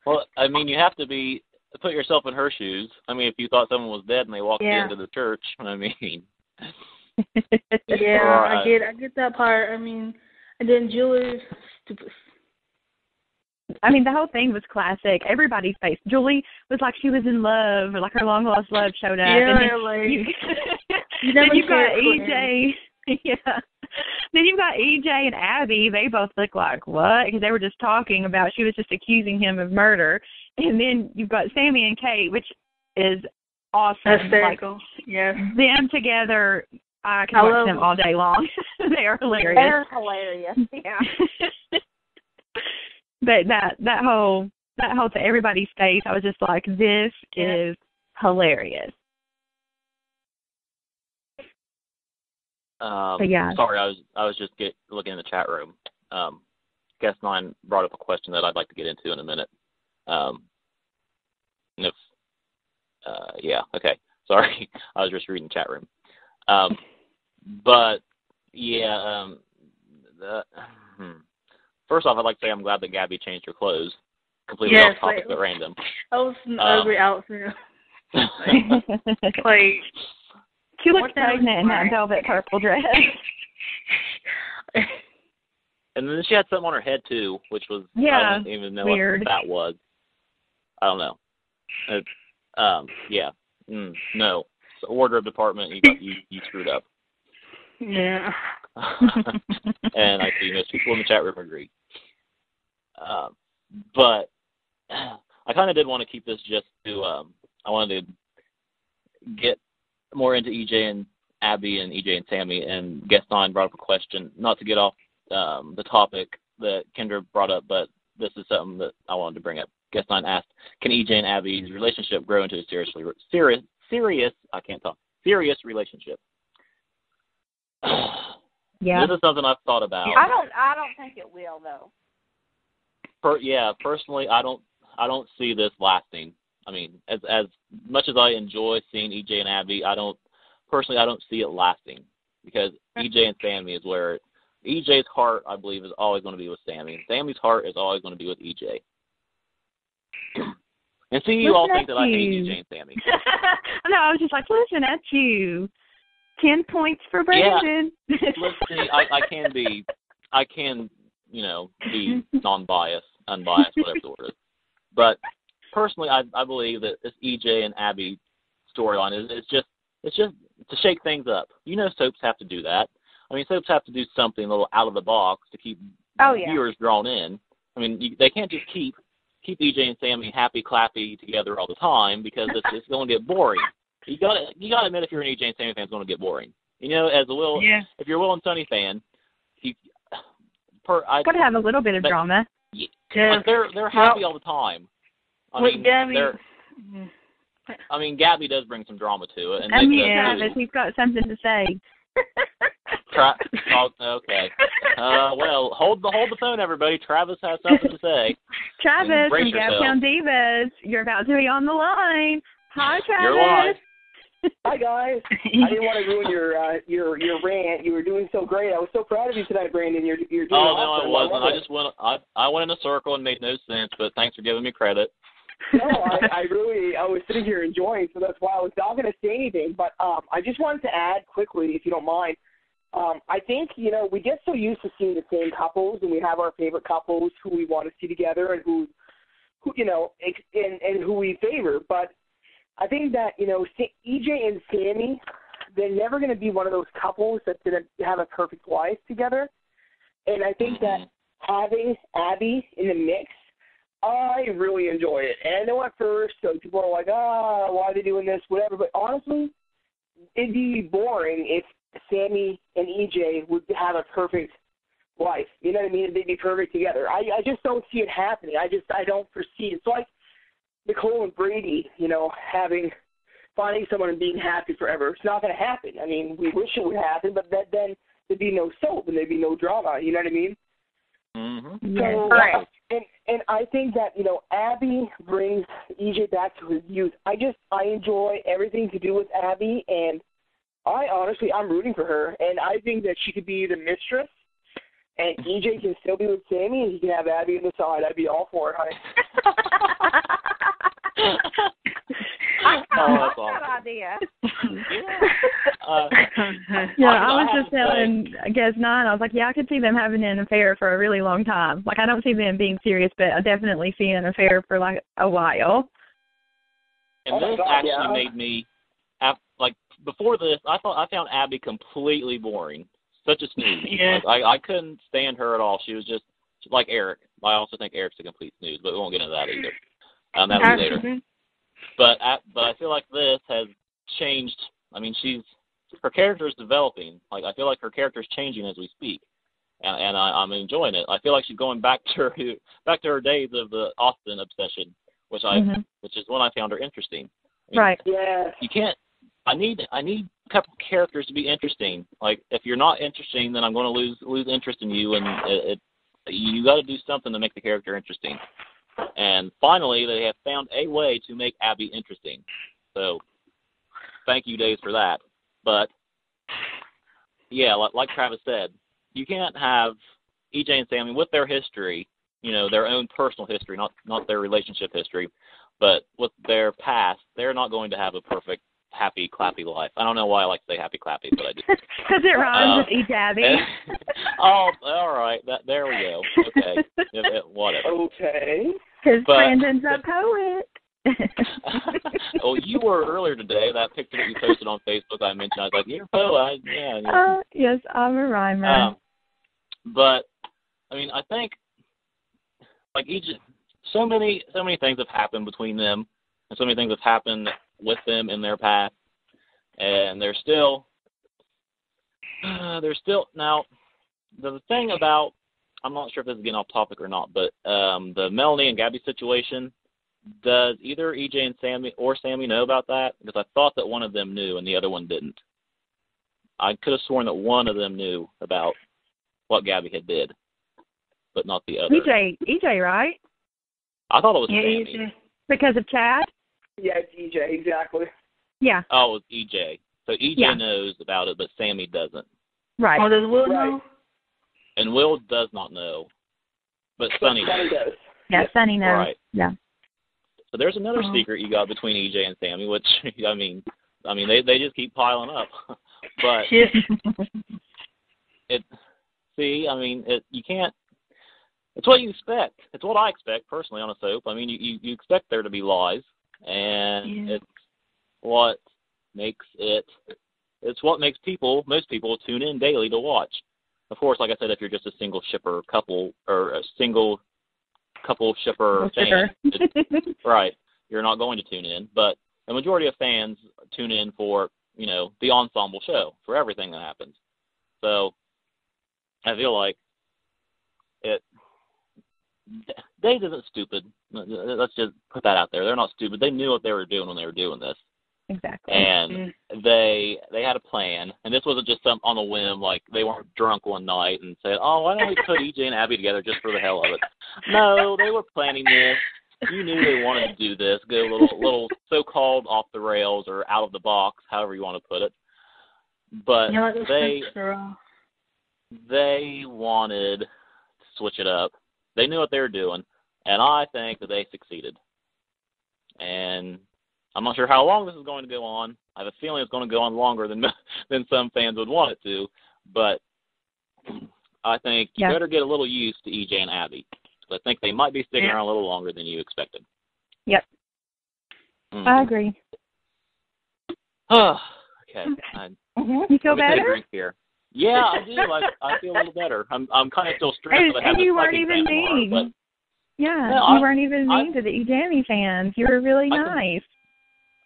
Well, I mean, you have to put yourself in her shoes. I mean, if you thought someone was dead and they walked into the church, I mean. Yeah, right. I get that part. I mean, and then Julie's stupid. I mean, the whole thing was classic. Everybody's face. Julie was like she was in love, or like her long lost love showed up. Yeah, and then like you've got EJ. Yeah. Then you've got EJ and Abby. They both look like what? Because they were just talking about she was just accusing him of murder. And then you've got Sammy and Kate, which is awesome. Hysterical. Yes. Them together, I can watch them all day long. They are hilarious. They're hilarious. Yeah. But that whole to everybody's face, I was just like, this is hilarious. Yeah. Sorry, I was just looking in the chat room. Guest 9 brought up a question that I'd like to get into in a minute. Okay. Sorry, I was just reading the chat room. First off, I'd like to say I'm glad that Gabby changed her clothes. Completely off topic at random. That was an ugly outfit. She looked pregnant in that velvet purple dress. And then she had something on her head too, which was I don't even know weird. what that was. I don't know. No. So wardrobe department, you screwed up. Yeah. And I see most people in the chat room agree. But I kind of did want to keep this just to I wanted to get more into EJ and Abby and EJ and Sammy, and Guest 9 brought up a question, not to get off the topic that Kendra brought up, but this is something that I wanted to bring up. Guest 9 asked, can EJ and Abby's relationship grow into a serious relationship? Yeah. This is something I've thought about. I don't think it will though. Personally, I don't see this lasting. I mean, as much as I enjoy seeing EJ and Abby, I don't see it lasting, because EJ and Sammy is where EJ's heart, I believe, is always going to be with Sammy, and Sammy's heart is always going to be with EJ. And see, you all think that I hate EJ and Sammy. No, I was just like, listen at you. 10 points for Brandon. Yeah. Listen, I can be unbiased, whatever the word is. But personally, I believe that this EJ and Abby storyline is just to shake things up. Soaps have to do that. I mean, soaps have to do something a little out of the box to keep viewers drawn in. I mean, they can't just keep EJ and Sammy happy clappy together all the time, because it's going to get boring. You got to admit, if you're an EJ and Sammy fan, it's going to get boring. If you're a Will and Sonny fan, got to have a little bit of drama. Yeah, they're happy all the time. Gabby does bring some drama to it. And Travis, he's got something to say. Okay. Well, hold the phone, everybody. Travis has something to say. Travis from Gabtown Divas, you're about to be on the line. Hi, Travis. You're live. Hi, guys. I didn't want to ruin your rant. You were doing so great. I was so proud of you tonight, Brandon. You're doing awesome. No, I wasn't. I just went in a circle and made no sense, but thanks for giving me credit. No, I was sitting here enjoying, so that's why I was not going to say anything. But I just wanted to add quickly, if you don't mind. I think, we get so used to seeing the same couples, and we have our favorite couples who we want to see together and who who we favor. But I think that, EJ and Sammy, they're never going to be one of those couples that's going to have a perfect life together. And I think that having Abby in the mix, I really enjoy it. And I know at first people are like, why are they doing this, whatever. But honestly, it'd be boring if Sammy and EJ would have a perfect life. You know what I mean? They'd be perfect together. I just don't see it happening. I don't foresee it. It's like Nicole and Brady, finding someone and being happy forever. It's not going to happen. I mean, we wish it would happen, but then there'd be no soap and there'd be no drama. You know what I mean? Mm-hmm. So, right. And I think that, Abby brings EJ back to his youth. I enjoy everything to do with Abby, and I'm rooting for her, and I think that she could be the mistress, and EJ can still be with Sammy, and he can have Abby on the side. I'd be all for it, honey. I like that idea. I was just telling Guest 9, I was like, I could see them having an affair for a really long time. Like, I don't see them being serious, but I definitely see an affair for, like, a while. And this made me, before this, I found Abby completely boring. Such a snooze. Yeah. I couldn't stand her at all. She was just like Eric. I also think Eric's a complete snooze, but we won't get into that either. That'll be later. But I feel like this has changed. I mean, her character is developing. Like, I feel like her character is changing as we speak, and I'm enjoying it. I feel like she's going back to her days of the Austin obsession, which is when I found her interesting. I mean, right. Yeah. You can't. I need a couple characters to be interesting. Like, if you're not interesting, then I'm going to lose interest in you, and you got to do something to make the character interesting. And finally, they have found a way to make Abby interesting. So, thank you, Dave, for that. But, yeah, like Travis said, you can't have EJ and Sammy with their history, their own personal history, not their relationship history, but with their past, they're not going to have a perfect, happy, clappy life. I don't know why I like to say happy, clappy, but I do. Because it rhymes with EJabby. Oh, all right. There we go. Okay. Whatever. Okay. Because Brandon's a poet. Oh, you were earlier today. That picture that you posted on Facebook, I mentioned. I was like, "You're a poet." Yeah. Yes, I'm a rhymer. But I mean, I think like so many things have happened between them, and so many things have happened with them in their past, and they're still now. The thing about, I'm not sure if this is getting off topic or not, but the Melanie and Gabby situation. Does either EJ and Sammy know about that? Because I thought that one of them knew and the other one didn't. I could have sworn that one of them knew about what Gabby had did, but not the other. EJ, right? I thought it was Yeah, Sammy. EJ. Because of Chad? Yeah, it's EJ, exactly. Yeah. Oh, it was EJ. So EJ Yeah. knows about it, but Sammy doesn't. Right. Oh, does Will know? And Will does not know, but Sonny does. Yeah, Sonny knows. Right. Yeah. So there's another secret you got between EJ and Sammy, which I mean they just keep piling up. But you can't. It's what you expect. It's what I expect personally on a soap. I mean, you expect there to be lies, and it's what makes it. It's what makes most people tune in daily to watch. Of course, like I said, if you're just a single shipper couple or a single couple shipper fan, right, you're not going to tune in. But the majority of fans tune in for, the ensemble show, for everything that happens. So I feel like Dave isn't stupid. Let's just put that out there. They're not stupid. They knew what they were doing when they were doing this. Exactly. And they had a plan, and this wasn't just on a whim, like they weren't drunk one night and said, "Oh, why don't we put EJ and Abby together just for the hell of it?" No, they were planning this. You knew they wanted to do this, go a little so-called off the rails or out of the box, however you want to put it. But they wanted to switch it up. They knew what they were doing, and I think that they succeeded. And I'm not sure how long this is going to go on. I have a feeling it's going to go on longer than some fans would want it to. But I think you better get a little used to EJ and Abby. I think they might be sticking around a little longer than you expected. Yep. I agree. Okay. You feel better? Take a drink here. Yeah, I do. I feel a little better. I'm kind of still stressed. And you weren't even mean. You weren't even mean to the EJami fans. You were really nice.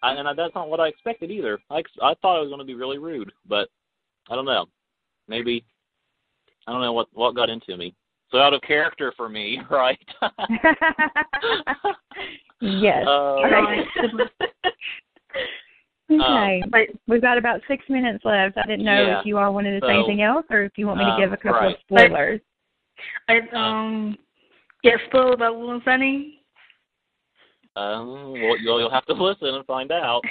And that's not what I expected either. I thought I was going to be really rude, but I don't know. Maybe, I don't know what got into me. So out of character for me, right? Yes. Okay. We've got about 6 minutes left. I didn't know if you all wanted to say anything else or if you want me to give a couple of spoilers. Get spoiled about Will and Sonny? Well, you'll have to listen and find out.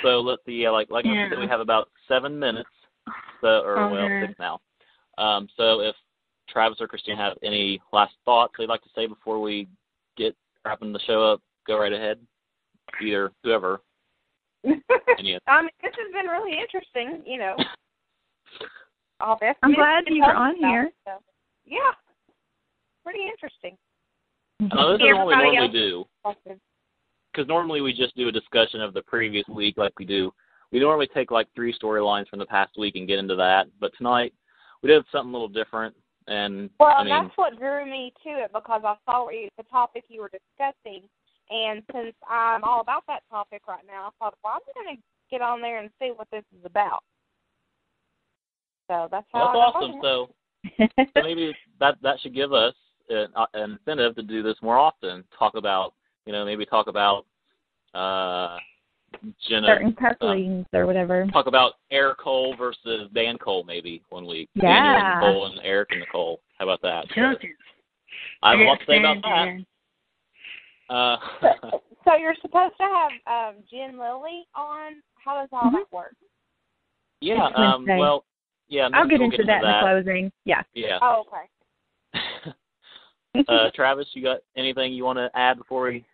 So let's see. Like I said, we have about 7 minutes. 6 now. So if Travis or Christine have any last thoughts they'd like to say before we get wrapping the show up, go right ahead. Either whoever. This has been really interesting. I'm glad you were on here. So, yeah, pretty interesting. This is what we normally do. Because normally we just do a discussion of the previous week like we do. We normally take like 3 storylines from the past week and get into that. But tonight we did something a little different. And well, I mean, that's what drew me to it, because I saw the topic you were discussing, and since I'm all about that topic right now, I thought, well, I'm going to get on there and see what this is about. So that's how. Well, that's awesome. So maybe that should give us an incentive to do this more often. Talk about, maybe talk about Jenna, certain couplings or whatever. Talk about Eric Cole versus Dan Cole maybe one week. Yeah. Daniel and Nicole and Eric and Nicole. How about that? I have a lot to say about that. So you're supposed to have Jen Lilly on. How does all that work? Yeah. Well. Yeah. I'll get into that in the closing. Yeah. Yeah. Oh, okay. Travis, you got anything you want to add before we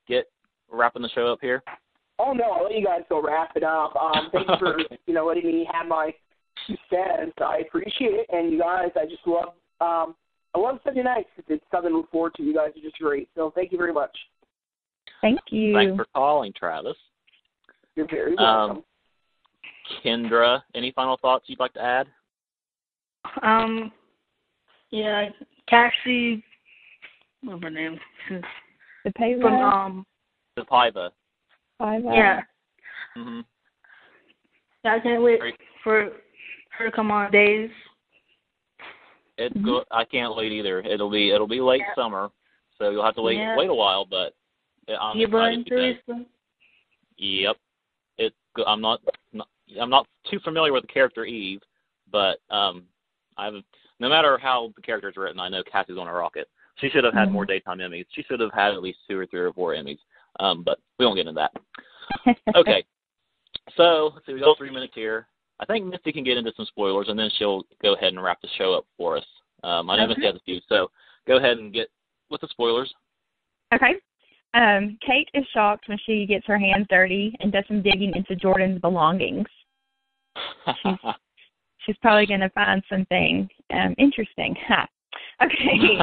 get wrapping the show up here? Oh, no, I'll let you guys go wrap it up. Thank you for, letting me have my 2 cents. I appreciate it. And you guys, I just love, I love Sunday nights because it's something to look forward to. You guys are just great. So thank you very much. Thank you. Thanks for calling, Travis. You're very welcome. Kendra, any final thoughts you'd like to add? Yeah, Cassie, what's her name? The pay from the Piva. Yeah. Mm-hmm. I can't wait for her to come on days. It's good. I can't wait either. It'll be late summer, so you'll have to wait a while. But I'm excited because, yep, it's good. I'm not too familiar with the character Eve, but no matter how the character is written, I know Cassie's on a rocket. She should have had more daytime Emmys. She should have had at least 2 or 3 or 4 Emmys. But we won't get into that. Okay. So let's see. We got 3 minutes here. I think Misty can get into some spoilers, and then she'll go ahead and wrap the show up for us. I know Misty has a few, so go ahead and get with the spoilers. Okay. Kate is shocked when she gets her hands dirty and does some digging into Jordan's belongings. She's probably going to find something interesting. Okay.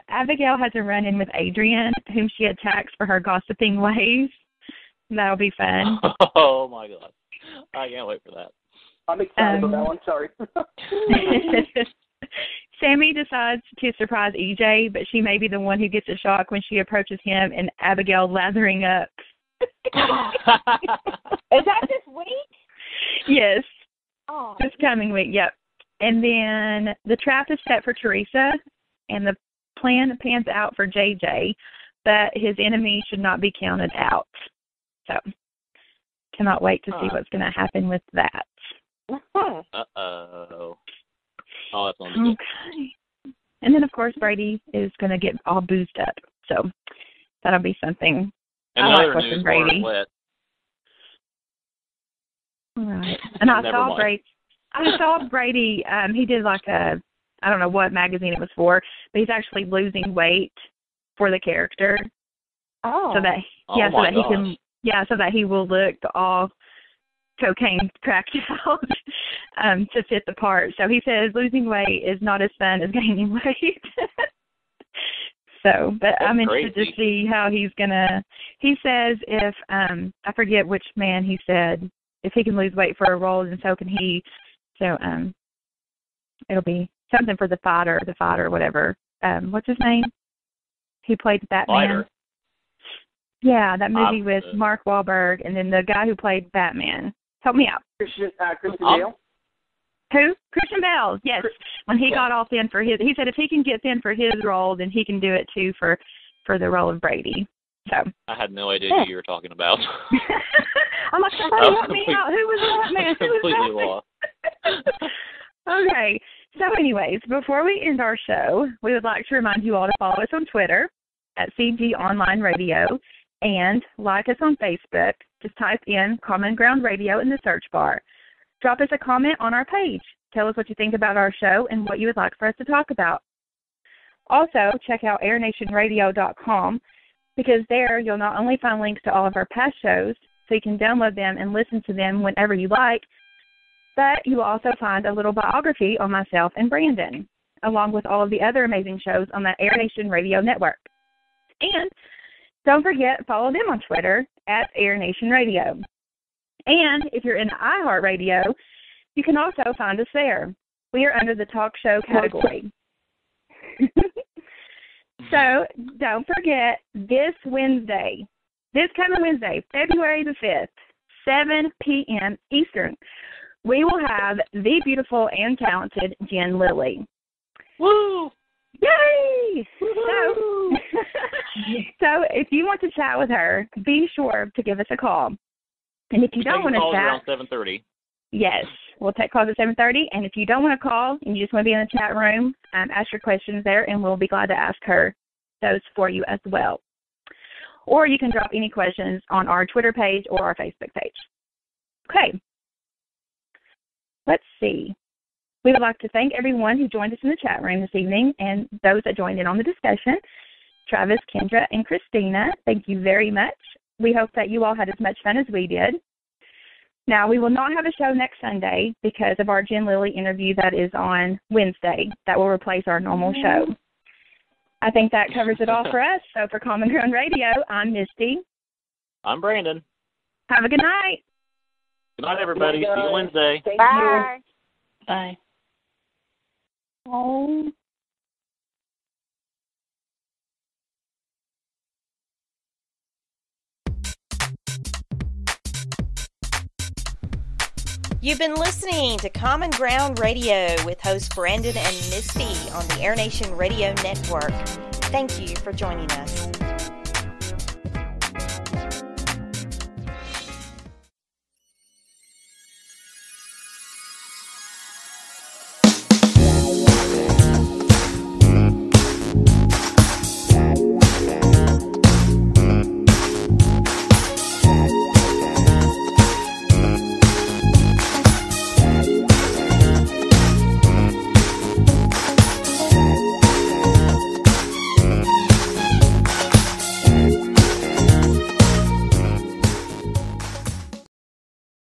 Abigail has a run-in with Adrian, whom she attacks for her gossiping ways. That'll be fun. Oh, my God. I can't wait for that. I'm excited about that one. Sorry. Sammy decides to surprise EJ, but she may be the one who gets a shock when she approaches him and Abigail lathering up. Is that this week? Yes. Oh. This coming week, yep. And then the trap is set for Teresa, and the plan pans out for JJ, but his enemy should not be counted out. So, cannot wait to see what's going to happen with that. Uh-oh. Oh, that's going to be good. Okay. And then, of course, Brady is going to get all boozed up. So, that'll be something. And I like other watching news, Brady. Wet. All right. And I saw Brady, he did like I don't know what magazine it was for, but he's actually losing weight for the character. Oh. So that so that he will look all cocaine cracked out to fit the part. So he says losing weight is not as fun as gaining weight. So, but I'm interested to see how he's gonna. He says if I forget which man he said if he can lose weight for a role, then so can he. So it'll be something for the fighter, whatever. What's his name? He played Batman. Fighter. Yeah, that movie with Mark Wahlberg, and then the guy who played Batman. Help me out. Christian Bale. Who? Christian Bale. Yes. When he got all thin for his, he said if he can get thin for his role, then he can do it too for the role of Brady. So I had no idea who you were talking about. I'm like, somebody help me out. Who was that man? Completely lost. Okay. So anyways, before we end our show, we would like to remind you all to follow us on Twitter at CG Online Radio and like us on Facebook. Just type in Common Ground Radio in the search bar. Drop us a comment on our page. Tell us what you think about our show and what you would like for us to talk about. Also, check out airnationradio.com because there you'll not only find links to all of our past shows, so you can download them and listen to them whenever you like, but you will also find a little biography on myself and Brandon, along with all of the other amazing shows on the Air Nation Radio Network. And don't forget, follow them on Twitter at Air Nation Radio. And if you're in iHeartRadio, you can also find us there. We are under the talk show category. So don't forget, this coming Wednesday, February the 5th, 7 p.m. Eastern, we will have the beautiful and talented Jen Lilly. Woo! Yay! So if you want to chat with her, be sure to give us a call. And if you don't want to chat, around 7:30. Yes, we'll take calls at 7:30. And if you don't want to call and you just want to be in the chat room, ask your questions there, and we'll be glad to ask her those for you as well. Or you can drop any questions on our Twitter page or our Facebook page. Okay. Let's see. We would like to thank everyone who joined us in the chat room this evening and those that joined in on the discussion. Travis, Kendra, and Christina, thank you very much. We hope that you all had as much fun as we did. Now, we will not have a show next Sunday because of our Jen Lilly interview that is on Wednesday. That will replace our normal show. I think that covers it all for us. So for Common Ground Radio, I'm Misty. I'm Brandon. Have a good night. Good night, everybody. See you Wednesday. Thank Bye. you. Bye. Oh. You've been listening to Common Ground Radio with hosts Brandon and Misty on the Air Nation Radio Network. Thank you for joining us.